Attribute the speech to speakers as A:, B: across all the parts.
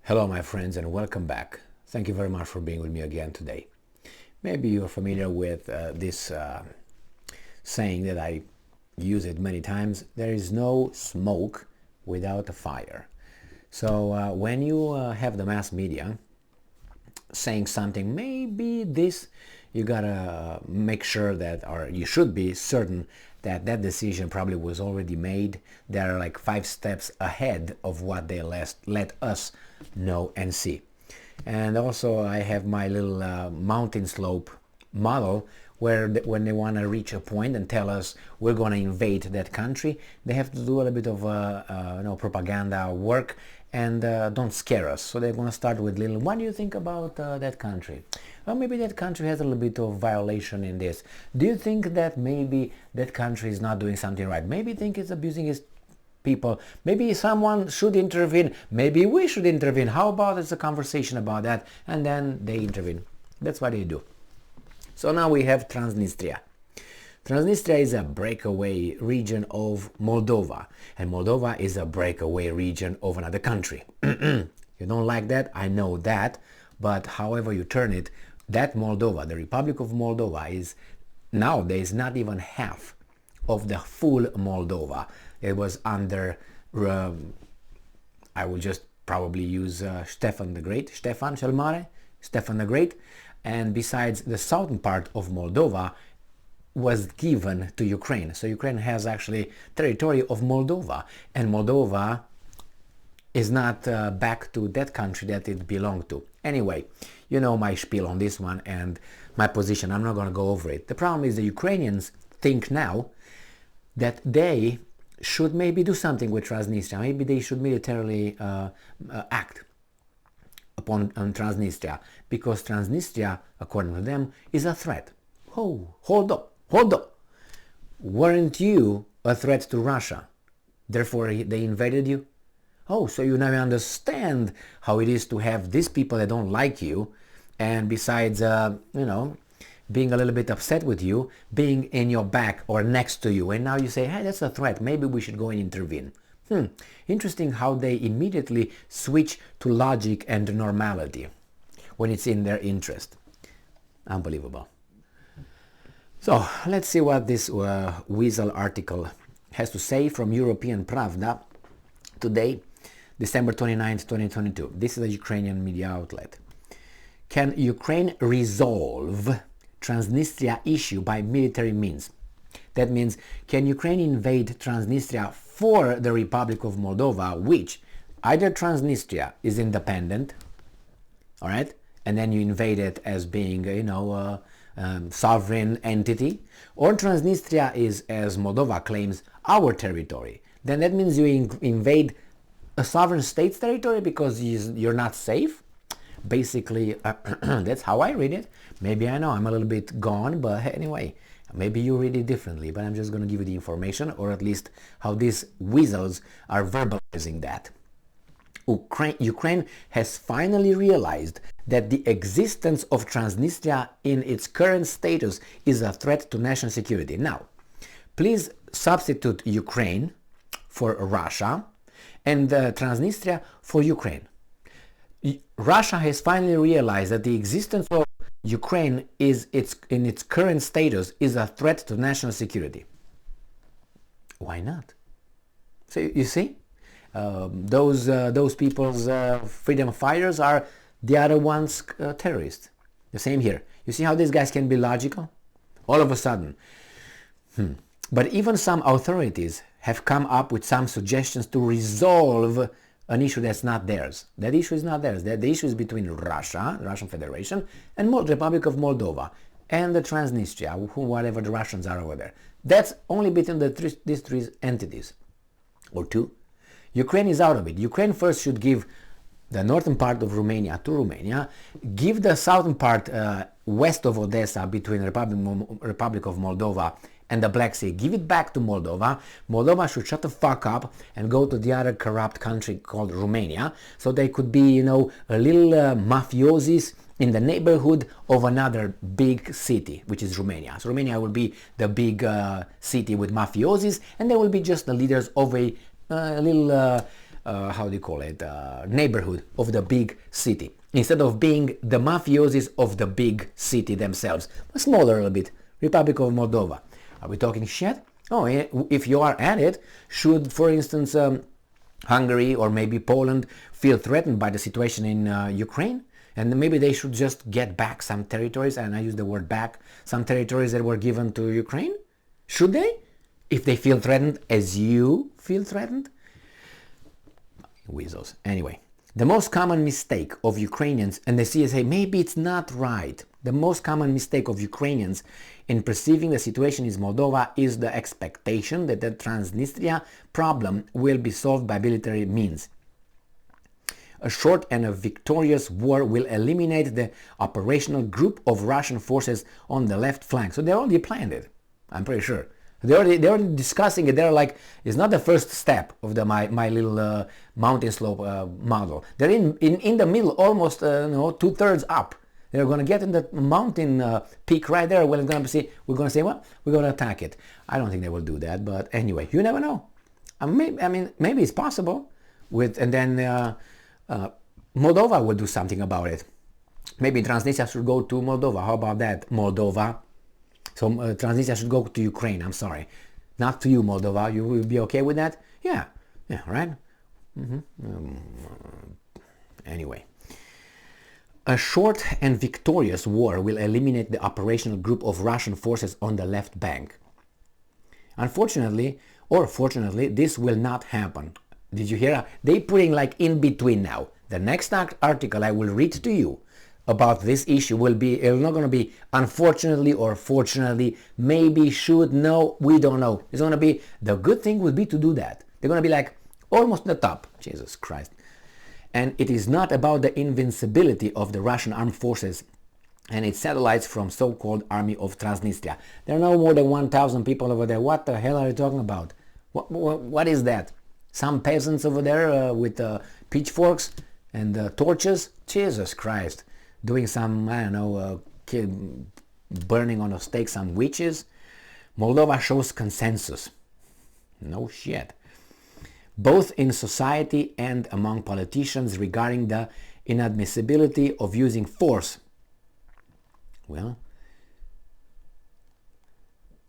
A: Hello my friends and welcome back. Thank you very much for being with me again today. Maybe you're familiar with this saying that I use it many times. There is no smoke without a fire. So when you have the mass media saying something, maybe this, you gotta make sure that, or you should be certain that that decision probably was already made. They're like 5 steps ahead of what they let us know and see. And also I have my little mountain slope model where when they want to reach a point and tell us we're going to invade that country, they have to do a little bit of propaganda work and don't scare us. So they're going to start with little, what do you think about that country? Well, maybe that country has a little bit of violation in this. Do you think that maybe that country is not doing something right? Maybe think it's abusing its people. Maybe someone should intervene. Maybe we should intervene. How about it's a conversation about that? And then they intervene. That's what they do. So now we have Transnistria. Transnistria is a breakaway region of Moldova, and Moldova is a breakaway region of another country. You don't like that, I know that, but however you turn it, that Moldova, the Republic of Moldova, is nowadays not even half of the full Moldova. It was under, I will just probably use Stefan the Great, Stefan cel Mare, Stefan the Great, and besides the southern part of Moldova was given to Ukraine. So Ukraine has actually territory of Moldova, and Moldova is not back to that country that it belonged to. Anyway, you know my spiel on this one and my position. I'm not going to go over it. The problem is the Ukrainians think now that they should maybe do something with Transnistria. Maybe they should militarily act upon Transnistria, because Transnistria, according to them, is a threat. Oh, hold up. Weren't you a threat to Russia? Therefore they invaded you? Oh, so you now understand how it is to have these people that don't like you, and besides, being a little bit upset with you, being in your back or next to you, and now you say, hey, that's a threat, maybe we should go and intervene. Interesting how they immediately switch to logic and normality when it's in their interest. Unbelievable. So let's see what this Weasel article has to say from European Pravda today, December 29th, 2022. This is a Ukrainian media outlet. Can Ukraine resolve Transnistria issue by military means? That means, can Ukraine invade Transnistria for the Republic of Moldova, which either Transnistria is independent, all right, and then you invade it as being, sovereign entity, or Transnistria is, as Moldova claims, our territory. Then that means you invade a sovereign state's territory because you're not safe. Basically, that's how I read it. Maybe I know I'm a little bit gone, but anyway, maybe you read it differently, but I'm just going to give you the information, or at least how these weasels are verbalizing that. Ukraine has finally realized that the existence of Transnistria in its current status is a threat to national security. Now, please substitute Ukraine for Russia and Transnistria for Ukraine. Russia has finally realized that the existence of Ukraine in its current status is a threat to national security. Why not? So you see, those people's freedom fighters are the other ones terrorists. The same here. You see how these guys can be logical? All of a sudden. But even some authorities have come up with some suggestions to resolve an issue that's not theirs. That issue is not theirs. The issue is between Russia, the Russian Federation, and Republic of Moldova, and the Transnistria, whatever the Russians are over there. That's only between these three entities, or two. Ukraine is out of it. Ukraine first should give the northern part of Romania to Romania, give the southern part west of Odessa between Republic of Moldova and the Black Sea, give it back to Moldova. Moldova should shut the fuck up and go to the other corrupt country called Romania, so they could be, a little mafiosis in the neighborhood of another big city, which is Romania. So Romania will be the big city with mafiosis, and they will be just the leaders of a little how do you call it, neighborhood of the big city, instead of being the mafiosis of the big city themselves. A smaller a little bit, Republic of Moldova. Are we talking shit? Oh, if you are at it, should, for instance, Hungary or maybe Poland feel threatened by the situation in Ukraine? And maybe they should just get back some territories, and I use the word back, some territories that were given to Ukraine? Should they? If they feel threatened as you feel threatened? Weasels. Anyway, the most common mistake of Ukrainians, and the CSA, maybe it's not right, the most common mistake of Ukrainians in perceiving the situation in Moldova is the expectation that the Transnistria problem will be solved by military means. A short and a victorious war will eliminate the operational group of Russian forces on the left flank. So they already planned it, I'm pretty sure. They're already discussing it. They're like, it's not the first step of the my little mountain slope model. They're in the middle, almost 2/3 up. They're going to get in the mountain peak right there. We're going to say, well, we're going to attack it. I don't think they will do that, but anyway, you never know. I mean, maybe it's possible. And then Moldova will do something about it. Maybe Transnistria should go to Moldova. How about that, Moldova? So Transnistria should go to Ukraine. I'm sorry, not to you, Moldova. You will be okay with that? Yeah, right. Anyway. A short and victorious war will eliminate the operational group of Russian forces on the left bank. Unfortunately, or fortunately, this will not happen. Did you hear? They putting like in between now. The next article I will read to you about this issue will be, it's not going to be unfortunately or fortunately, maybe, should, no, we don't know. It's going to be, the good thing would be to do that. They're going to be like almost the top. Jesus Christ. And it is not about the invincibility of the Russian armed forces and its satellites from so-called army of Transnistria. There are no more than 1,000 people over there. What the hell are you talking about? What is that? Some peasants over there with pitchforks and torches? Jesus Christ. Doing some, I don't know, burning on a stake some witches? Moldova shows consensus. No shit. Both in society and among politicians regarding the inadmissibility of using force. Well,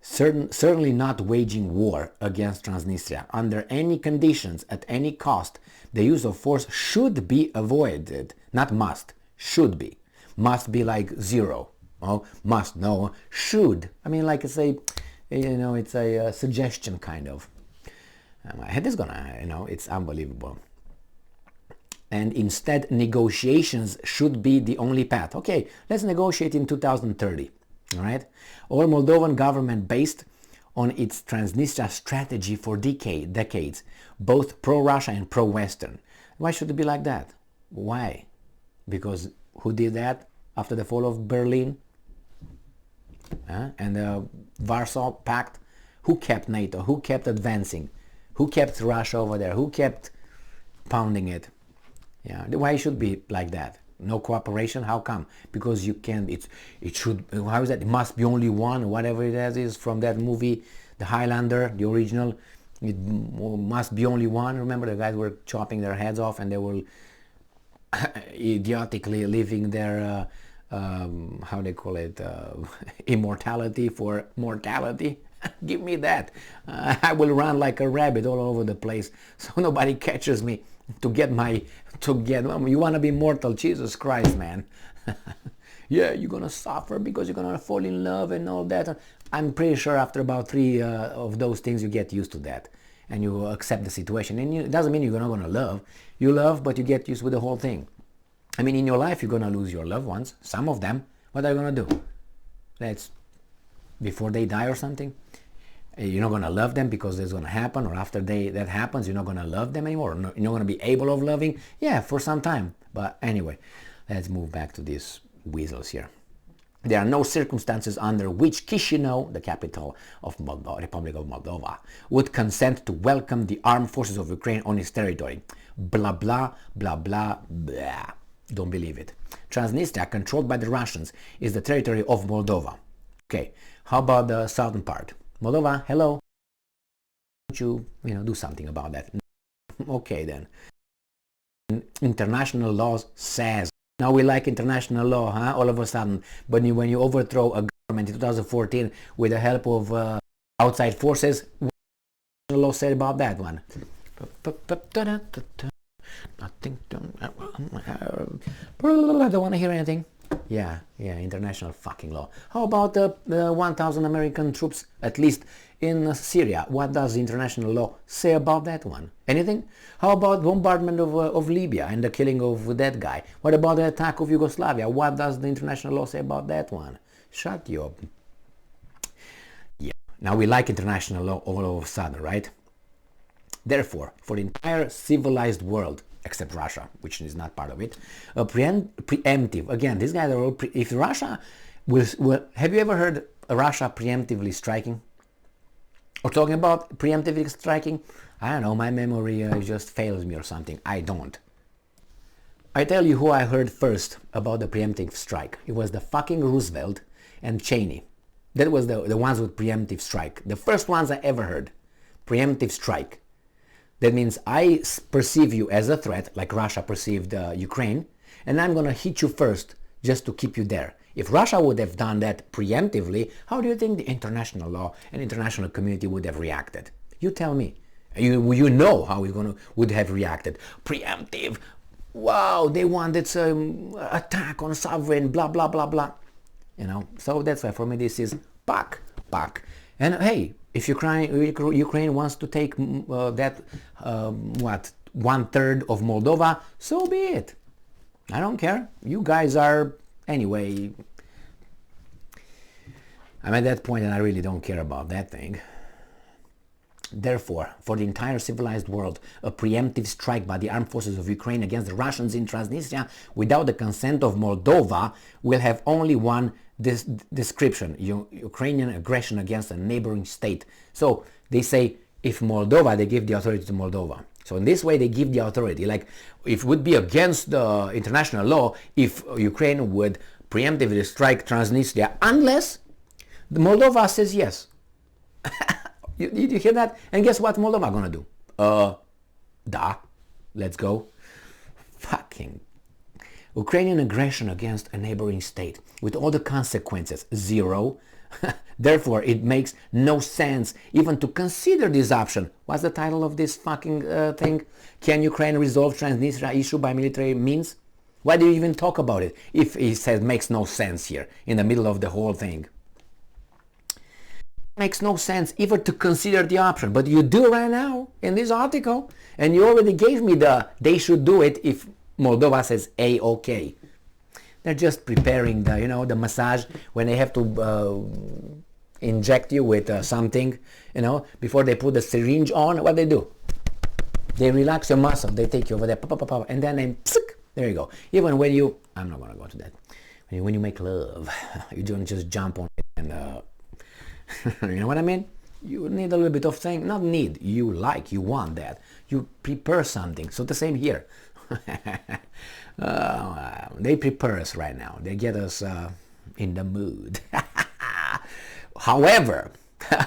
A: certainly not waging war against Transnistria. Under any conditions, at any cost, the use of force should be avoided. Not must, should be. Must be like zero. Oh, must, no, should. I mean, like it's a, it's a suggestion kind of. My head is gonna, it's unbelievable. And instead, negotiations should be the only path. Okay, let's negotiate in 2030, all right? All Moldovan government based on its Transnistria strategy for decades, both pro-Russia and pro-Western. Why should it be like that? Why? Because who did that after the fall of Berlin? And the Warsaw Pact? Who kept NATO? Who kept advancing? Who kept Russia over there? Who kept pounding it? Yeah, why should it be like that? No cooperation? How come? Because you can't, it should, how is that? It must be only one, whatever it is from that movie, The Highlander, the original. It must be only one. Remember the guys were chopping their heads off and they were idiotically leaving their, how they call it, immortality for mortality. Give me that. I will run like a rabbit all over the place so nobody catches me you want to be mortal. Jesus Christ, man. Yeah, you're gonna suffer because you're gonna fall in love and all that. I'm pretty sure after about 3 of those things you get used to that and you accept the situation. And it doesn't mean you're not gonna love. You love, but you get used with the whole thing. I mean, in your life you're gonna lose your loved ones, some of them. What are you gonna do? Before they die or something? You're not going to love them because it's going to happen, or after that happens, you're not going to love them anymore. You're not going to be able of loving? Yeah, for some time. But anyway, let's move back to these weasels here. There are no circumstances under which Chisinau, the capital of Republic of Moldova, would consent to welcome the armed forces of Ukraine on its territory. Blah, blah, blah, blah, blah. Don't believe it. Transnistria, controlled by the Russians, is the territory of Moldova. Okay, how about the southern part? Moldova, hello. Don't you, do something about that? Okay then. International law says. Now we like international law, huh? All of a sudden. But when you overthrow a government in 2014 with the help of outside forces, what the law said about that one? Nothing. I don't want to hear anything. Yeah, international fucking law. How about the 1,000 American troops, at least in Syria? What does international law say about that one? Anything? How about bombardment of Libya and the killing of that guy? What about the attack of Yugoslavia? What does the international law say about that one? Shut you up. Yeah, now we like international law all of a sudden, right? Therefore, for the entire civilized world, except Russia, which is not part of it, a preemptive, again, these guys are all, if Russia will, have you ever heard Russia preemptively striking? Or talking about preemptively striking? I don't know, my memory just fails me or something. I don't. I tell you who I heard first about the preemptive strike. It was the fucking Roosevelt and Cheney. That was the ones with preemptive strike. The first ones I ever heard. Preemptive strike. That means I perceive you as a threat, like Russia perceived Ukraine, and I'm going to hit you first just to keep you there. If Russia would have done that preemptively, how do you think the international law and international community would have reacted? You tell me. You know how we would have reacted. Preemptive. Wow, they wanted some attack on sovereign, blah, blah, blah, blah. You know, so that's why for me this is pak. And hey, if Ukraine wants to take that, 1/3 of Moldova, so be it. I don't care. You guys are, anyway, I'm at that point and I really don't care about that thing. Therefore, for the entire civilized world, a preemptive strike by the armed forces of Ukraine against the Russians in Transnistria without the consent of Moldova will have only one description: Ukrainian aggression against a neighboring state. So they say if Moldova, they give the authority to Moldova. So in this way they give the authority. Like it would be against the international law if Ukraine would preemptively strike Transnistria unless Moldova says yes. You hear that? And guess what Moldova gonna do? Let's go. Fucking Ukrainian aggression against a neighboring state with all the consequences, zero. Therefore, it makes no sense even to consider this option. What's the title of this fucking thing? Can Ukraine resolve Transnistria issue by military means? Why do you even talk about it if it says makes no sense here in the middle of the whole thing? Makes no sense even to consider the option, but you do right now in this article, and you already gave me they should do it if Moldova says okay. They're just preparing the massage when they have to inject you with something, before they put the syringe on. What they do? They relax your muscle. They take you over there, and then there you go. Even when I'm not gonna go to that. When you make love, you don't just jump on it and you know what I mean? You need a little bit of thing. Not need. You want that. You prepare something. So the same here. They prepare us right now. They get us in the mood. However,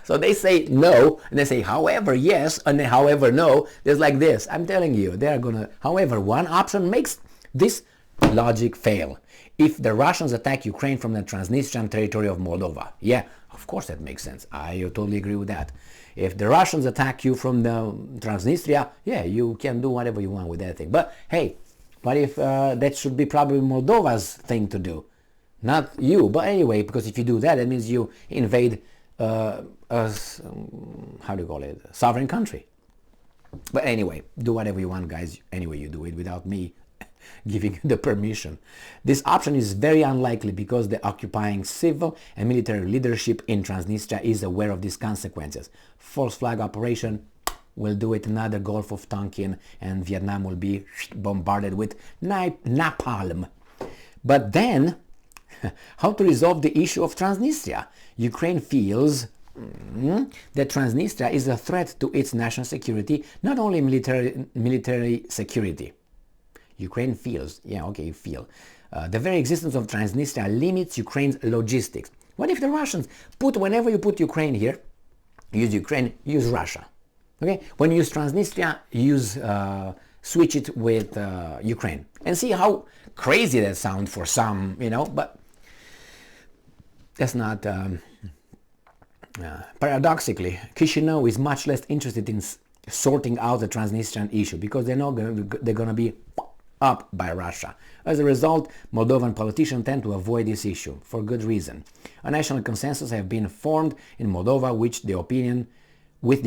A: so they say no, and they say however yes, and then however no. There's like this. I'm telling you, they're gonna. However, one option makes this logic fail. If the Russians attack Ukraine from the Transnistrian territory of Moldova, yeah, of course that makes sense. I totally agree with that. If the Russians attack you from the Transnistria, yeah, you can do whatever you want with that thing. But hey, what if that should be probably Moldova's thing to do, not you? But anyway, because if you do that, that means you invade how do you call it, a sovereign country. But anyway, do whatever you want, guys. Anyway, you do it without me giving you the permission. This option is very unlikely because the occupying civil and military leadership in Transnistria is aware of these consequences. False flag operation will do it. Another Gulf of Tonkin and Vietnam will be bombarded with napalm. But then, how to resolve the issue of Transnistria? Ukraine feels that Transnistria is a threat to its national security, not only military security. Ukraine feels, the very existence of Transnistria limits Ukraine's logistics. What if the Russians whenever you put Ukraine here, use Ukraine, use Russia? Okay, when you use Transnistria, use switch it with Ukraine and see how crazy that sounds for some, but that's not. Paradoxically, Chisinau is much less interested in sorting out the Transnistrian issue because they're going to be up by Russia. As a result, Moldovan politicians tend to avoid this issue for good reason. A national consensus has been formed in Moldova, with the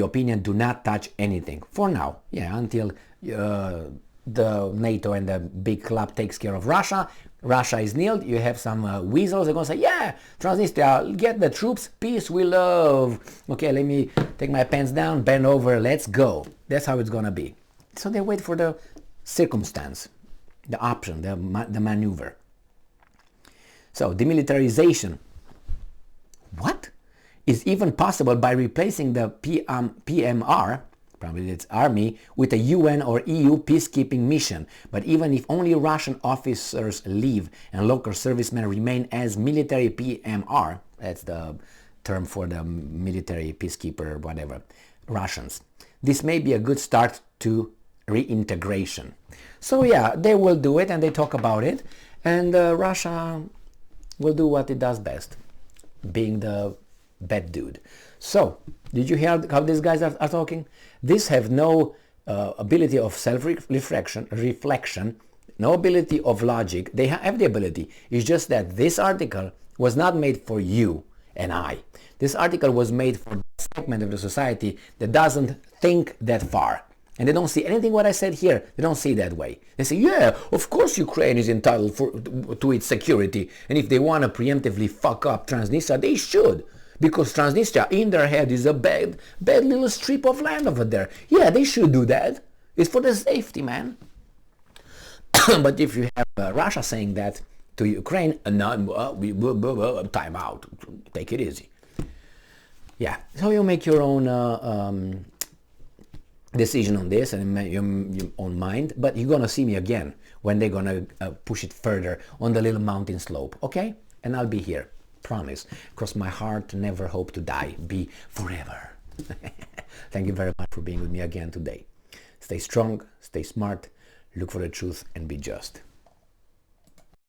A: opinion do not touch anything for now. Yeah, until the NATO and the big club takes care of Russia. Russia is nilled. You have some weasels. They're going to say, yeah, Transnistria, get the troops, peace we love. Okay, let me take my pants down, bend over, let's go. That's how it's going to be. So they wait for the circumstance, the option, the maneuver. So demilitarization. What? Is even possible by replacing the PMR, probably it's army, with a UN or EU peacekeeping mission. But even if only Russian officers leave and local servicemen remain as military PMR, that's the term for the military peacekeeper, whatever, Russians, this may be a good start to reintegration. So yeah, they will do it and they talk about it, and Russia will do what it does best, being the bad dude. So, did you hear how these guys are talking? These have no ability of self-reflection, no ability of logic. They have the ability. It's just that this article was not made for you and I. This article was made for the segment of the society that doesn't think that far. And they don't see anything what I said here. They don't see it that way. They say, yeah, of course Ukraine is entitled to its security. And if they want to preemptively fuck up Transnistria, they should. Because Transnistria, in their head, is a bad little strip of land over there. Yeah, they should do that. It's for the safety, man. But if you have Russia saying that to Ukraine, time out, take it easy. Yeah, so you make your own decision on this and your own mind, but you're going to see me again when they're going to push it further on the little mountain slope, okay? And I'll be here. Promise. Cross my heart, never hope to die. Be forever. Thank you very much for being with me again today. Stay strong, stay smart, look for the truth, and be just.